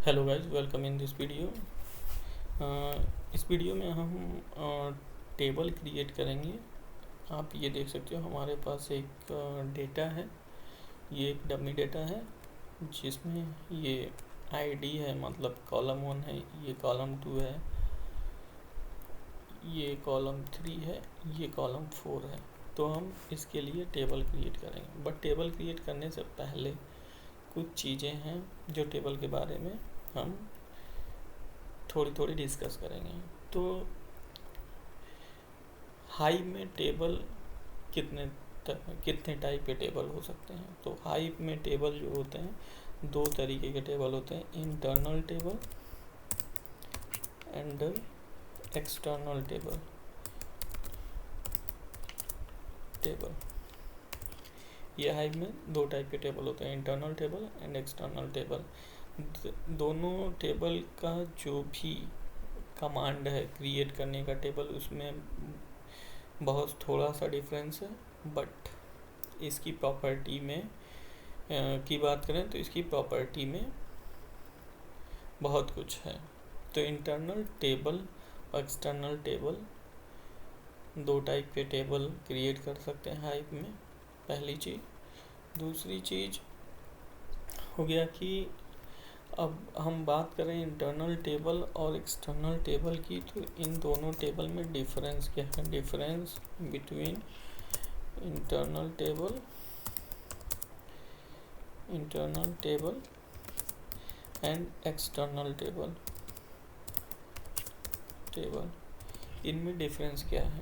Hello guys, welcome in this video. इस video में हम टेबल क्रिएट करेंगे। आप ये देख सकते हो हमारे पास एक डेटा है। ये एक डमी डेटा है जिसमें ये आईडी है, मतलब कॉलम 1 है, ये कॉलम 2 है, ये कॉलम 3 है, ये कॉलम 4 है। तो हम इसके लिए टेबल क्रिएट करेंगे, बट टेबल क्रिएट करने से पहले कुछ चीज़ें हैं जो टेबल के बारे में हम थोड़ी थोड़ी डिस्कस करेंगे। तो हाइव में टेबल कितने टाइप के टेबल हो सकते हैं। तो हाइव में टेबल जो होते हैं, दो तरीके के टेबल होते हैं, internal table and external table. ये हाइव में दो टाइप के टेबल होते हैं, internal table and external table. दोनों टेबल का जो भी कमांड है क्रिएट करने का टेबल, उसमें बहुत थोड़ा सा डिफरेंस है, बट इसकी प्रॉपर्टी में की बात करें तो इसकी प्रॉपर्टी में बहुत कुछ है। तो इंटरनल टेबल और एक्सटर्नल टेबल, दो टाइप के टेबल क्रिएट कर सकते हैं हाइव में, पहली चीज़। दूसरी चीज़ हो गया कि अब हम बात करें इंटरनल टेबल और एक्सटर्नल टेबल की, तो इन दोनों टेबल में डिफरेंस क्या है। Difference between internal table and external table इनमें डिफरेंस क्या है।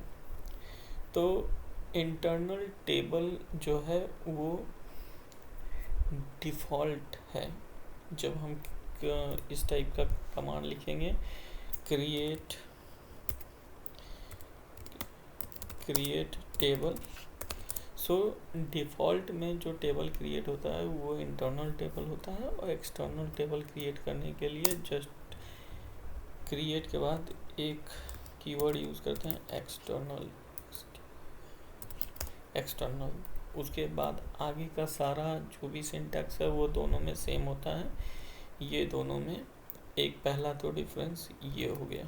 तो इंटरनल टेबल जो है वो डिफ़ॉल्ट है। जब हम इस टाइप का कमांड लिखेंगे, क्रिएट टेबल, सो डिफ़ॉल्ट में जो टेबल क्रिएट होता है वो इंटरनल टेबल होता है, और एक्सटर्नल टेबल क्रिएट करने के लिए जस्ट क्रिएट के बाद एक कीवर्ड यूज़ करते हैं एक्सटर्नल। उसके बाद आगे का सारा जो भी सिंटैक्स है वो दोनों में सेम होता है। ये दोनों में एक पहला तो डिफरेंस ये हो गया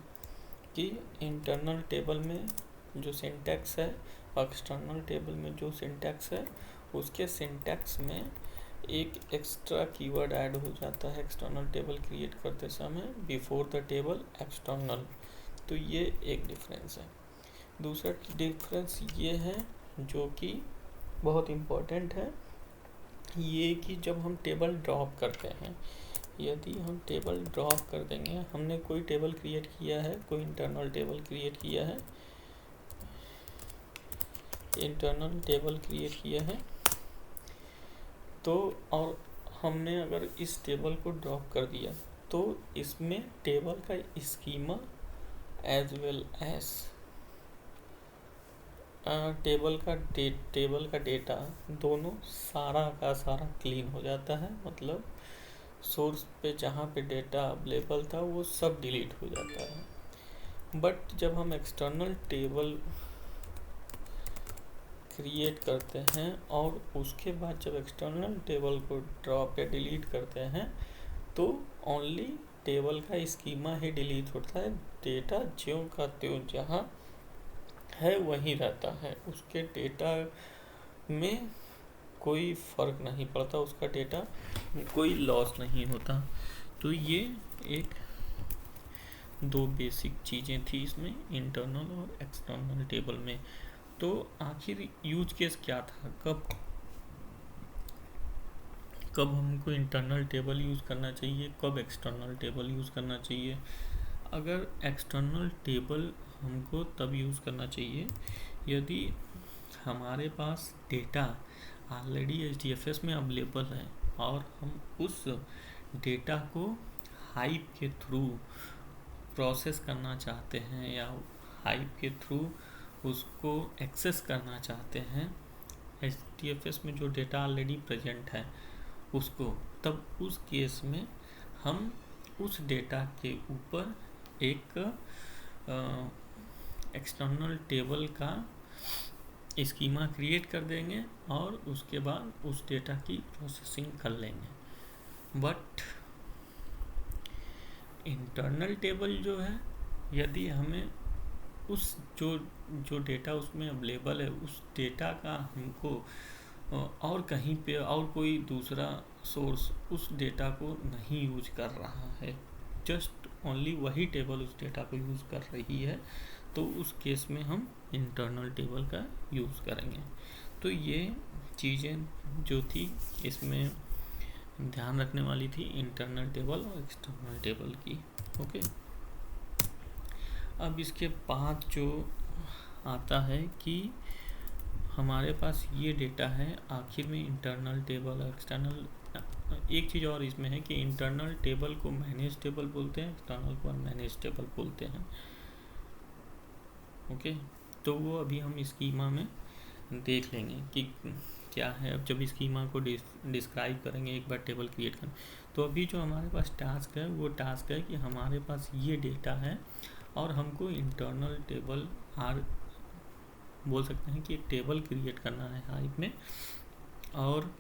कि इंटरनल टेबल में जो सिंटैक्स है और एक्सटर्नल टेबल में जो सिंटैक्स है, उसके सिंटैक्स में एक एक्स्ट्रा कीवर्ड ऐड हो जाता है एक्सटर्नल टेबल क्रिएट करते समय बिफोर द टेबल एक्सटर्नल। तो ये एक डिफरेंस है। दूसरा डिफरेंस ये है जो कि बहुत इम्पोर्टेंट है, ये कि जब हम टेबल ड्रॉप करते हैं, यदि हम टेबल ड्रॉप कर देंगे, हमने कोई टेबल क्रिएट किया है, कोई इंटरनल टेबल क्रिएट किया है, तो और हमने अगर इस टेबल को ड्रॉप कर दिया, तो इसमें टेबल का schema as well as table का डेटा दोनों सारा का सारा क्लीन हो जाता है। मतलब सोर्स पे जहाँ पे डेटा अवेलेबल था वो सब डिलीट हो जाता है। बट जब हम एक्सटर्नल टेबल क्रिएट करते हैं और उसके बाद जब एक्सटर्नल टेबल को ड्रॉप या डिलीट करते हैं, तो ओनली टेबल का स्कीमा ही डिलीट होता है। डेटा ज्यों का त्यों जहाँ है वहीं रहता है, उसके डेटा में कोई फ़र्क नहीं पड़ता, उसका डेटा कोई लॉस नहीं होता। तो ये एक दो बेसिक चीज़ें थी इसमें, इंटरनल और एक्सटर्नल टेबल में। तो आखिर यूज केस क्या था, कब हमको इंटरनल टेबल यूज़ करना चाहिए, कब एक्सटर्नल टेबल यूज़ करना चाहिए। अगर एक्सटर्नल टेबल हमको तब यूज़ करना चाहिए यदि हमारे पास डेटा ऑलरेडी HDFS में अवेलेबल है और हम उस डेटा को हाइव के थ्रू प्रोसेस करना चाहते हैं या हाइव के थ्रू उसको एक्सेस करना चाहते हैं, HDFS में जो डेटा ऑलरेडी प्रेजेंट है उसको, तब उस केस में हम उस डेटा के ऊपर एक एक्सटर्नल टेबल का स्कीमा क्रिएट कर देंगे और उसके बाद उस डेटा की प्रोसेसिंग कर लेंगे। बट इंटरनल टेबल जो है, यदि हमें उस जो डेटा उसमें अवेलेबल है उस डेटा का हमको और कहीं पे और कोई दूसरा सोर्स उस डेटा को नहीं यूज कर रहा है, जस्ट ओनली वही टेबल उस डेटा को यूज़ कर रही है, तो उस केस में हम इंटरनल टेबल का यूज़ करेंगे। तो ये चीज़ें जो थी इसमें ध्यान रखने वाली थी, इंटरनल टेबल और एक्सटर्नल टेबल की। ओके, अब इसके बाद जो आता है कि हमारे पास ये डेटा है, आखिर में इंटरनल टेबल और एक्सटर्नल। एक चीज़ और इसमें है कि इंटरनल टेबल को मैनेज टेबल बोलते हैं, एक्सटर्नल को अनमैनेज टेबल बोलते हैं। ओके, तो वो अभी हम स्कीमा में देख लेंगे कि क्या है। अब जब स्कीमा को डिस्क्राइब करेंगे एक बार टेबल क्रिएट करना, तो अभी जो हमारे पास टास्क है वो टास्क है कि हमारे पास ये डेटा है और हमको इंटरनल टेबल बोल सकते हैं कि एक टेबल क्रिएट करना है हाइव में, और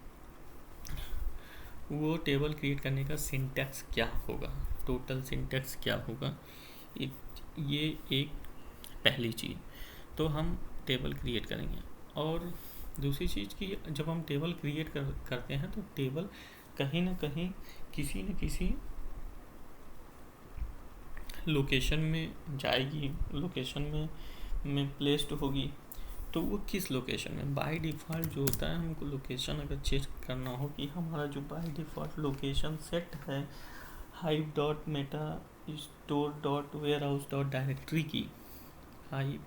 वो टेबल क्रिएट करने का सिंटैक्स क्या होगा, टोटल सिंटैक्स क्या होगा, ये एक पहली चीज़। तो हम टेबल क्रिएट करेंगे। और दूसरी चीज़ कि जब हम टेबल क्रिएट करते हैं तो टेबल कहीं ना कहीं किसी न किसी लोकेशन में जाएगी, लोकेशन में प्लेस्ड होगी। तो वो किस लोकेशन में, बाय डिफ़ॉल्ट जो होता है हमको लोकेशन अगर चेक करना हो कि हमारा जो बाय डिफ़ॉल्ट लोकेशन सेट है hive.metastore.warehouse.directory की, हाइव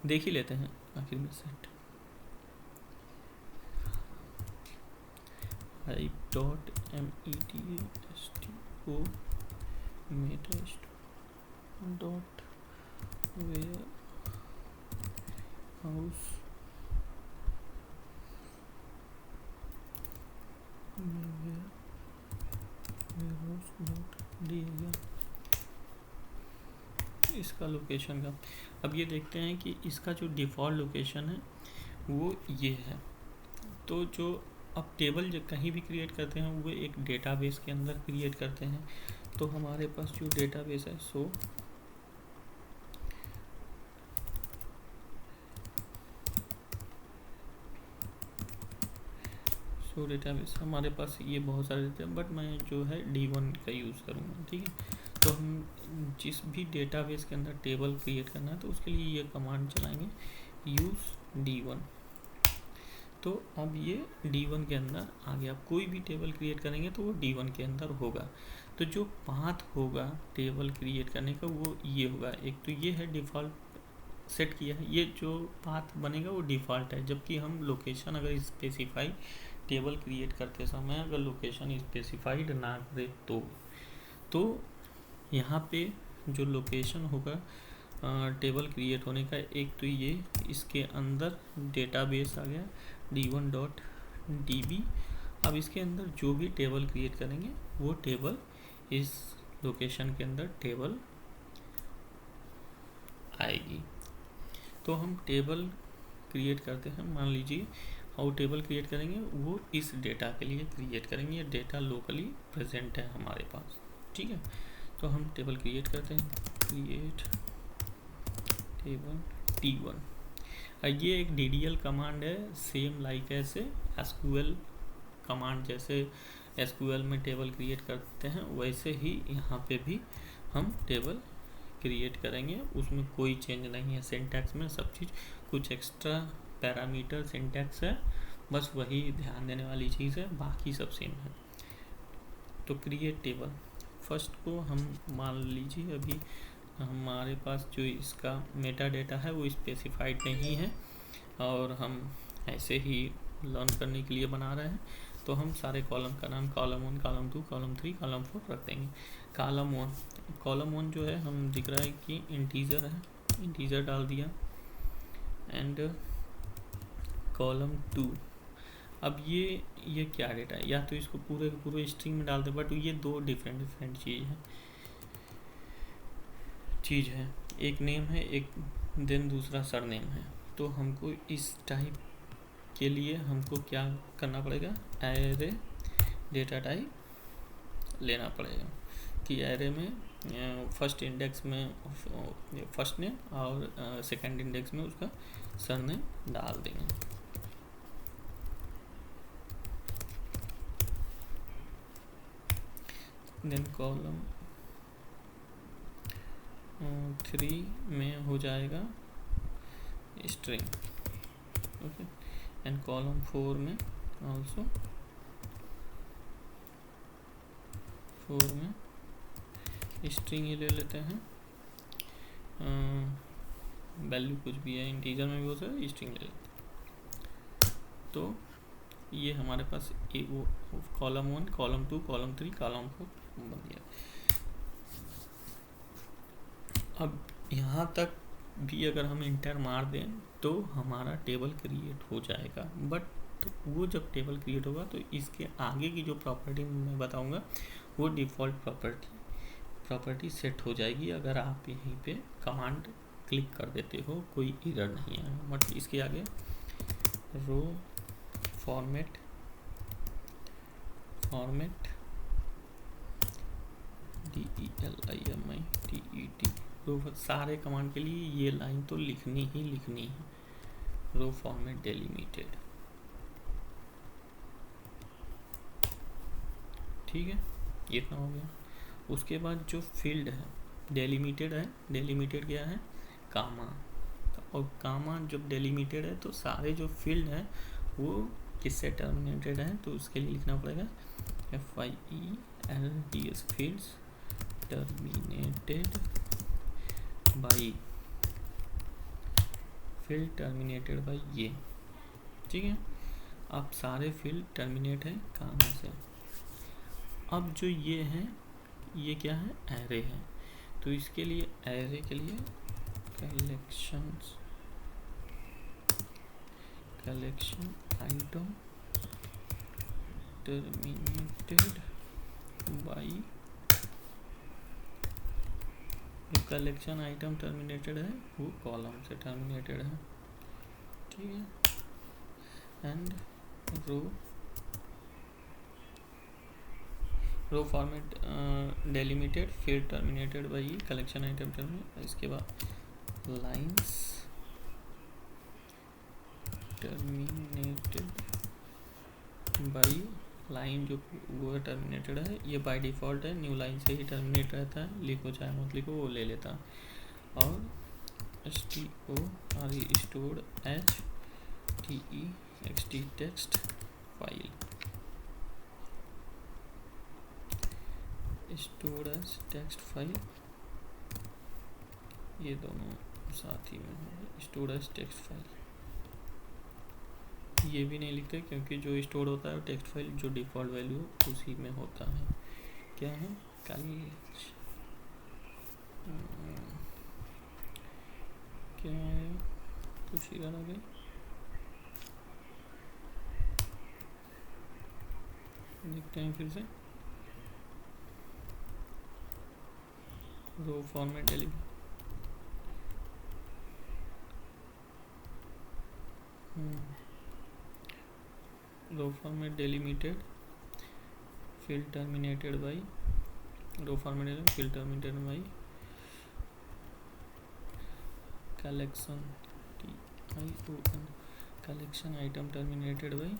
देख ही लेते हैं आखिर में सेट hive.metastore.warehouse इसका लोकेशन का। अब ये देखते हैं कि इसका जो डिफ़ॉल्ट लोकेशन है वो ये है। तो जो अब टेबल जब कहीं भी क्रिएट करते हैं वो एक डेटाबेस के अंदर क्रिएट करते हैं। तो हमारे पास जो डेटाबेस है सो डेटाबेस हमारे पास ये बहुत सारे देते हैं, बट मैं जो है D1 का यूज़ करूँगा। ठीक है, तो हम जिस भी डेटाबेस के अंदर टेबल क्रिएट करना है तो उसके लिए ये कमांड चलाएंगे, यूज़ D1। तो अब ये D1 के अंदर आ गया। आप कोई भी टेबल क्रिएट करेंगे तो वो D1 के अंदर होगा। तो जो पाथ होगा टेबल क्रिएट करने का वो ये होगा। एक तो ये है डिफ़ॉल्ट सेट किया है, ये जो पाथ बनेगा वो डिफ़ॉल्ट है। जबकि हम लोकेशन अगर स्पेसिफाई टेबल क्रिएट करते समय अगर लोकेशन स्पेसिफाइड ना करें तो यहाँ पे जो लोकेशन होगा टेबल क्रिएट होने का, एक तो ये इसके अंदर डेटाबेस आ गया d1.db। अब इसके अंदर जो भी टेबल क्रिएट करेंगे वो टेबल इस लोकेशन के अंदर टेबल आएगी। तो हम टेबल क्रिएट करते हैं, मान लीजिए और टेबल क्रिएट करेंगे वो इस डेटा के लिए क्रिएट करेंगे, ये डेटा लोकली प्रेजेंट है हमारे पास। ठीक है, तो हम टेबल क्रिएट करते हैं, क्रिएट टेबल T1। ये एक DDL कमांड है, सेम लाइक ऐसे SQL कमांड, जैसे SQL में टेबल क्रिएट करते हैं वैसे ही यहाँ पे भी हम टेबल क्रिएट करेंगे। उसमें कोई चेंज नहीं है, सिंटैक्स में सब चीज़, कुछ एक्स्ट्रा पैरामीटर सिंटैक्स है, बस वही ध्यान देने वाली चीज़ है, बाकी सब सेम है। तो क्रिएट टेबल फर्स्ट को हम मान लीजिए अभी हमारे पास जो इसका मेटा डेटा है वो स्पेसिफाइड नहीं है और हम ऐसे ही लर्न करने के लिए बना रहे हैं। तो हम सारे कॉलम का नाम कॉलम 1, कॉलम 2, कॉलम 3, कॉलम 4 रख देंगे। कॉलम 1 जो है हम दिख रहा है कि इंटीजर है, इंटीजर डाल दिया। एंड कॉलम 2, अब ये क्या डेटा है, या तो इसको पूरे स्ट्रिंग में डाल दे, बट ये दो डिफरेंट चीज़ है, एक नेम है, एक देन दूसरा सरनेम है। तो हमको इस टाइप के लिए हमको क्या करना पड़ेगा, एरे डेटा टाइप लेना पड़ेगा कि एरे में फर्स्ट इंडेक्स में फर्स्ट नेम और सेकंड इंडेक्स में उसका सरनेम डाल देंगे। देन कॉलम 3 में हो जाएगा स्ट्रिंग, ओके, एंड कॉलम 4 में ऑल्सो 4 में स्ट्रिंग ही ले लेते हैं, वैल्यू कुछ भी है, इंटीजर में भी हो सकता है, स्ट्रिंग ले लेते हैं। तो ये हमारे पास वो कॉलम 1, कॉलम 2, कॉलम 3, कॉलम 4 बन गया। अब यहाँ तक भी अगर हम इंटर मार दें तो हमारा टेबल क्रिएट हो जाएगा, बट वो जब टेबल क्रिएट होगा तो इसके आगे की जो प्रॉपर्टी मैं बताऊंगा वो डिफ़ॉल्ट प्रॉपर्टी सेट हो जाएगी अगर आप यहीं पे कमांड क्लिक कर देते हो, कोई एरर नहीं है। बट इसके आगे रो फॉर्मेट DELIMITED रो, सारे कमांड के लिए ये लाइन तो लिखनी ही लिखनी है, रो फॉर्मेट डेलिमिटेड, ठीक है, ये इतना हो गया। उसके बाद जो फील्ड है डेलिमिटेड है, डेलिमिटेड क्या है, कामा, और कामा जब डेलिमिटेड है तो सारे जो फील्ड है वो किससे टर्मिनेटेड है, तो उसके लिए लिखना पड़ेगा FIELDS fields terminated by, field terminated by ये, ठीक है। अब सारे फील्ड टर्मिनेट है कामा से। अब जो ये है ये क्या है, एरे है, तो इसके लिए एरे के लिए collection item terminated by, collection item terminated है वो कॉलम से टर्मिनेटेड है, ठीक है। And row format delimited field terminated by collection item terminated, इसके बाद लाइंस टर्मिनेटेड बाई, लाइन जो वो टर्मिनेटेड है, ये बाय डिफ़ॉल्ट है, न्यू लाइन से ही टर्मिनेट रहता है, लिखो चाहे मत लिखो वो ले लेता है। और STORE stored TEXT text file, stored as text file, ये दोनों साथ ही में है, स्टोर्ड एज टेक्स्ट फाइल। ये भी नहीं लिखते क्योंकि जो स्टोर होता है टेक्स्ट फाइल जो डिफ़ॉल्ट वैल्यू उसी में होता है। क्या है, क्या है, कुछ ही करना गया, देखते हैं फिर से। Row format row format delimited field terminated by, row format field terminated by collection TION, collection item terminated by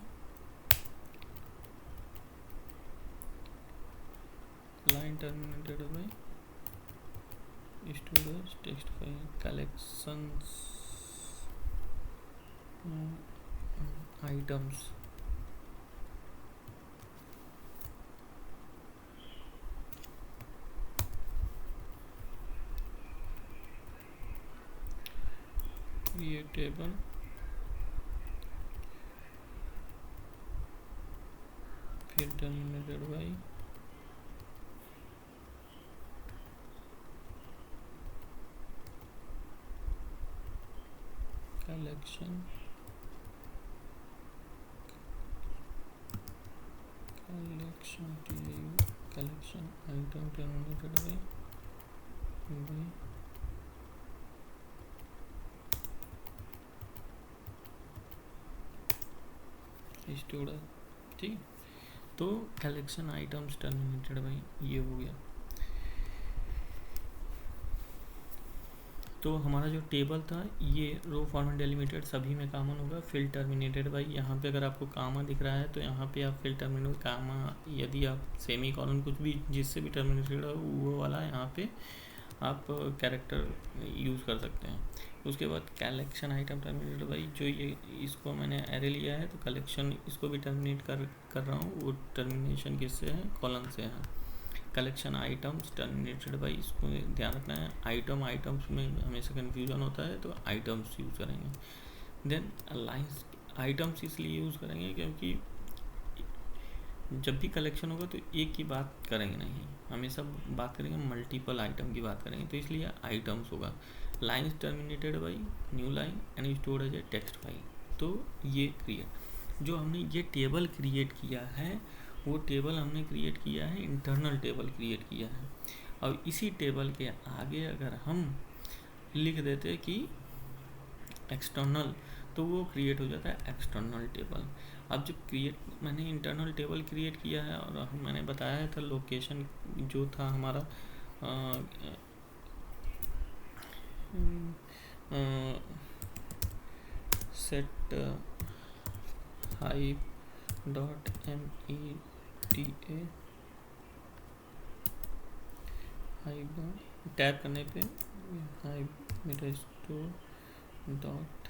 line terminated by storage text file, collections items, ये टेबल फिर terminated by collection collection item terminated by storage, ठीक। तो collection items terminated by ये हो गया। तो हमारा जो टेबल था ये रो फॉर्मेट डेलिमिटेड सभी में कॉमन होगा। फिल टर्मिनेटेड बाई, यहाँ पे अगर आपको कामा दिख रहा है तो यहाँ पे आप फिल टर्मिनेटेड कामा, यदि आप सेमी कॉलन कुछ भी जिससे भी टर्मिनेटेड हो वो वाला यहाँ पे आप कैरेक्टर यूज़ कर सकते हैं। उसके बाद कलेक्शन आइटम टर्मिनेटेड बाई, जो ये इसको मैंने एरे लिया है तो कलेक्शन इसको भी टर्मिनेट कर रहा हूँ, वो टर्मिनेशन किससे है, कॉलन से है। कलेक्शन आइटम्स टर्मिनेटेड बाई, इसको ध्यान रखना है, आइटम्स में हमेशा कन्फ्यूजन होता है तो आइटम्स यूज़ करेंगे। देन लाइन्स, आइटम्स इसलिए यूज़ करेंगे क्योंकि जब भी कलेक्शन होगा तो एक की बात करेंगे नहीं, हमेशा बात करेंगे मल्टीपल आइटम की बात करेंगे, तो इसलिए आइटम्स होगा। Lines terminated by new line and stored as a text file, तो ये क्रिएट, जो हमने ये टेबल क्रिएट किया है वो टेबल हमने क्रिएट किया है, इंटरनल टेबल क्रिएट किया है। अब इसी टेबल के आगे अगर हम लिख देते कि एक्सटर्नल, तो वो क्रिएट हो जाता है एक्सटर्नल टेबल। अब जब मैंने इंटरनल टेबल क्रिएट किया है और मैंने बताया था लोकेशन जो था हमारा set hive dot META, hive tab करने पे hive meta store dot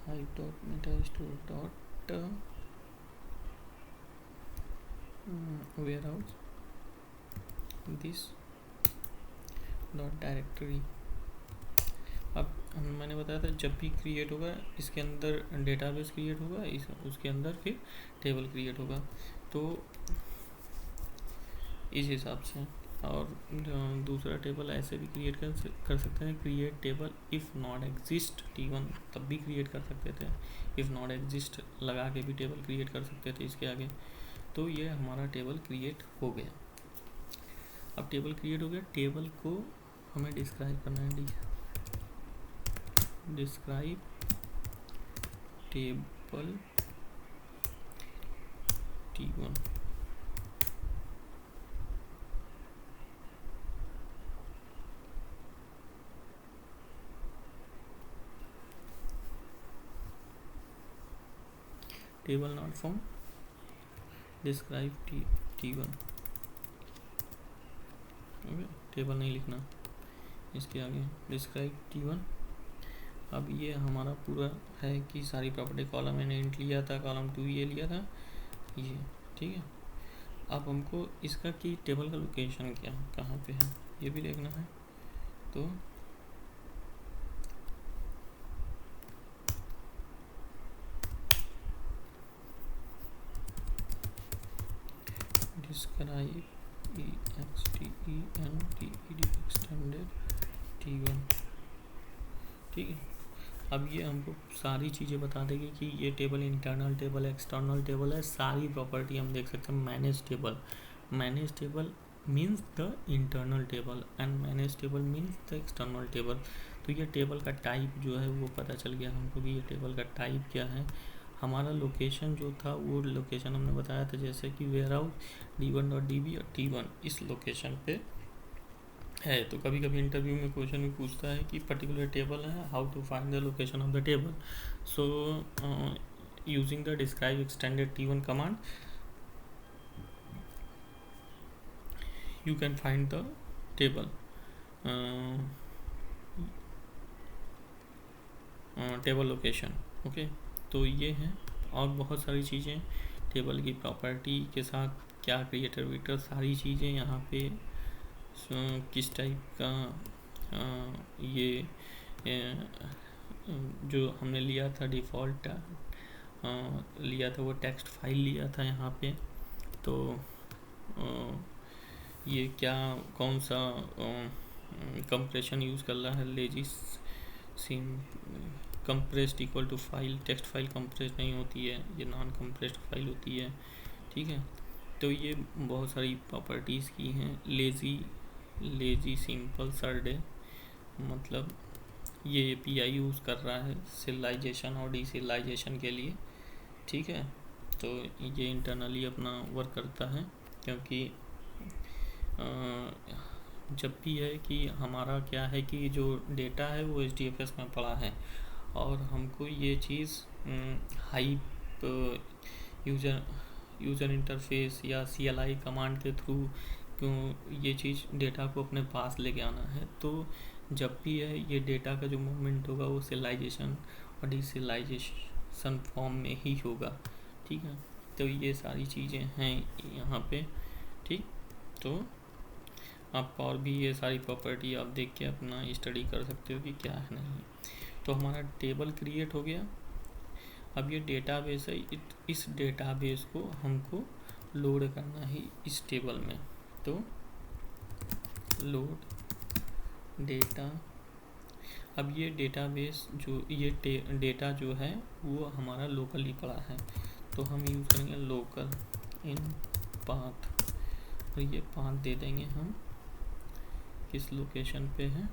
hive dot meta store dot warehouse this dot directory. अब मैंने बताया था जब भी क्रिएट होगा इसके अंदर डेटाबेस क्रिएट होगा, उसके अंदर फिर टेबल क्रिएट होगा, तो इस हिसाब से। और दूसरा टेबल ऐसे भी क्रिएट कर सकते हैं, create table if not exist T1, तब भी क्रिएट कर सकते थे, इफ़ नॉट एग्जिस्ट लगा के भी टेबल क्रिएट कर सकते थे इसके आगे। तो ये हमारा टेबल क्रिएट हो गया। अब टेबल क्रिएट हो गया, टेबल को हमें डिस्क्राइब करना है, describe table T1। Table not found, describe T1, okay, table नहीं लिखना इसके आगे, डिस्क्राइब T1। अब ये हमारा पूरा है कि सारी प्रॉपर्टी, कॉलम मैंने इंट लिया था, कॉलम 2 ये लिया था ये, ठीक है। अब हमको इसका कि टेबल का लोकेशन क्या कहाँ पे है ये भी देखना है, तो डिस्क्राइब EXTENDED एक्सटेंडेड T1, ठीक है। अब ये हमको सारी चीज़ें बता देगी कि ये टेबल इंटरनल टेबल है, एक्सटर्नल टेबल है, सारी प्रॉपर्टी हम देख सकते हैं। Manage table means the internal table and manage table means the external table. तो ये टेबल का टाइप जो है वो पता चल गया हमको कि ये टेबल का टाइप क्या है। हमारा लोकेशन जो था वो लोकेशन हमने बताया था, जैसे कि वेयर हाउस D1.DB और T1 इस लोकेशन पे है। तो कभी कभी इंटरव्यू में क्वेश्चन भी पूछता है कि पर्टिकुलर टेबल है, how to find the location of the table. So using the describe extended T1 command you can find the table table location, okay. तो ये है, और बहुत सारी चीज़ें टेबल की प्रॉपर्टी के साथ क्या क्रिएटर वेक्टर सारी चीज़ें यहाँ पे किस टाइप का ये जो हमने लिया था डिफ़ॉल्ट लिया था वो टेक्स्ट फाइल लिया था यहाँ पे। तो ये क्या कौन सा कंप्रेशन यूज़ कर रहा है, lazy sim compressed equal to file, text file compressed नहीं होती है, ये नॉन कंप्रेस्ड फाइल होती है, ठीक है। तो ये बहुत सारी प्रॉपर्टीज़ की हैं। लेजी सिंपल सरडे, मतलब ये API यूज़ कर रहा है सिरियलाइजेशन और डीसिरियलाइजेशन के लिए, ठीक है। तो ये इंटरनली अपना वर्क करता है, क्योंकि जब भी है कि हमारा क्या है कि जो डेटा है वो HDFS में पड़ा है और हमको ये चीज़ हाइप यूज़र इंटरफेस या CLI कमांड के थ्रू क्यों ये चीज़ डेटा को अपने पास लेके आना है, तो जब भी है ये डेटा का जो मूवमेंट होगा वो serialization और डीसerialization फॉर्म में ही होगा। ठीक है, तो ये सारी चीज़ें हैं यहाँ पे। ठीक, तो आप और भी ये सारी प्रॉपर्टी आप देख के अपना स्टडी कर सकते हो कि क्या है नहीं। तो हमारा टेबल क्रिएट हो गया। अब ये डेटाबेस है, इस डेटाबेस को हमको लोड करना है इस टेबल में। तो लोड डेटा, अब ये डेटाबेस जो ये डेटा जो है वो हमारा लोकली पड़ा है, तो हम यूज़ करेंगे लोकल इन पाथ, और ये पाथ दे देंगे हम किस लोकेशन पे है,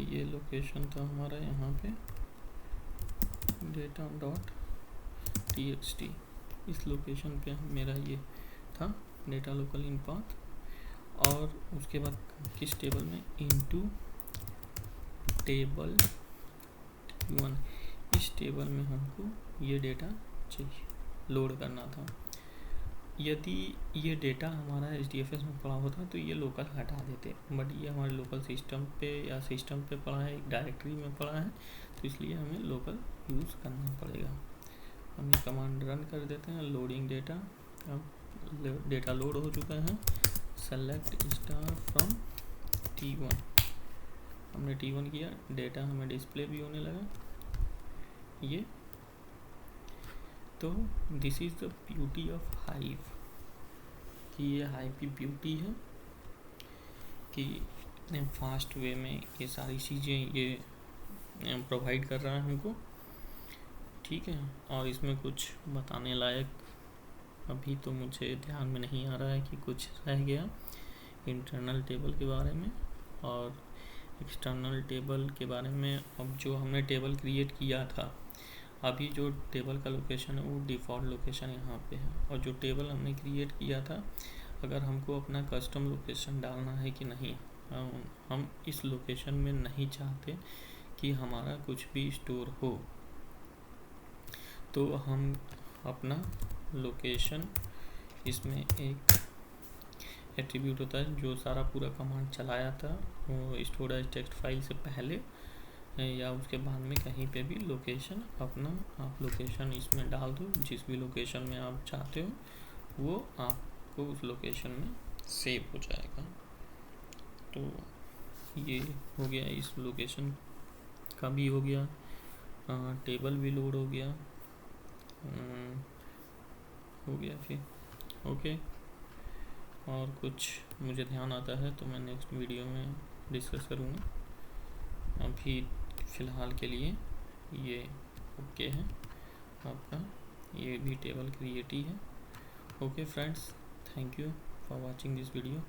ये लोकेशन था हमारा यहाँ पे data.txt, इस लोकेशन पे मेरा ये था डेटा लोकल इन पाथ। और उसके बाद किस टेबल में, इनटू टेबल 1, इस टेबल में हमको ये डेटा चाहिए, लोड करना था। यदि ये डेटा हमारा HDFS में पड़ा होता तो ये लोकल हटा देते, बट ये हमारे लोकल सिस्टम पे या सिस्टम पे पड़ा है, एक डायरेक्टरी में पड़ा है, तो इसलिए हमें लोकल यूज़ करना पड़ेगा। हम ये कमांड रन कर देते हैं, लोडिंग डेटा। अब डेटा लोड हो चुका है, सेलेक्ट स्टार फ्रॉम T1, हमने T1 किया, डेटा हमें डिस्प्ले भी होने लगा ये। तो this is the beauty of hive, कि ये हाइव की ब्यूटी है कि इतने फास्ट वे में ये सारी चीज़ें ये प्रोवाइड कर रहा है हमको। ठीक है, और इसमें कुछ बताने लायक अभी तो मुझे ध्यान में नहीं आ रहा है कि कुछ रह गया इंटरनल टेबल के बारे में और एक्सटर्नल टेबल के बारे में। अब जो हमने टेबल क्रिएट किया था, अभी जो टेबल का लोकेशन है वो डिफ़ॉल्ट लोकेशन यहाँ पे है, और जो टेबल हमने क्रिएट किया था अगर हमको अपना कस्टम लोकेशन डालना है कि नहीं, हम इस लोकेशन में नहीं चाहते कि हमारा कुछ भी स्टोर हो, तो हम अपना लोकेशन, इसमें एक एट्रीब्यूट होता है जो सारा पूरा कमांड चलाया था वो स्टोरेज टेक्स्ट फाइल से पहले या उसके बाद में कहीं पे भी लोकेशन अपना आप लोकेशन इसमें डाल दो, जिस भी लोकेशन में आप चाहते हो वो आपको उस लोकेशन में सेव हो जाएगा। तो ये हो गया, इस लोकेशन का भी हो गया, टेबल भी लोड हो गया, फिर ओके। और कुछ मुझे ध्यान आता है तो मैं नेक्स्ट वीडियो में डिस्कस करूँगा। अभी फ़िलहाल के लिए ये ओके है आपका, ये भी टेबल क्रिएट ही है। Okay friends, thank you for watching this video.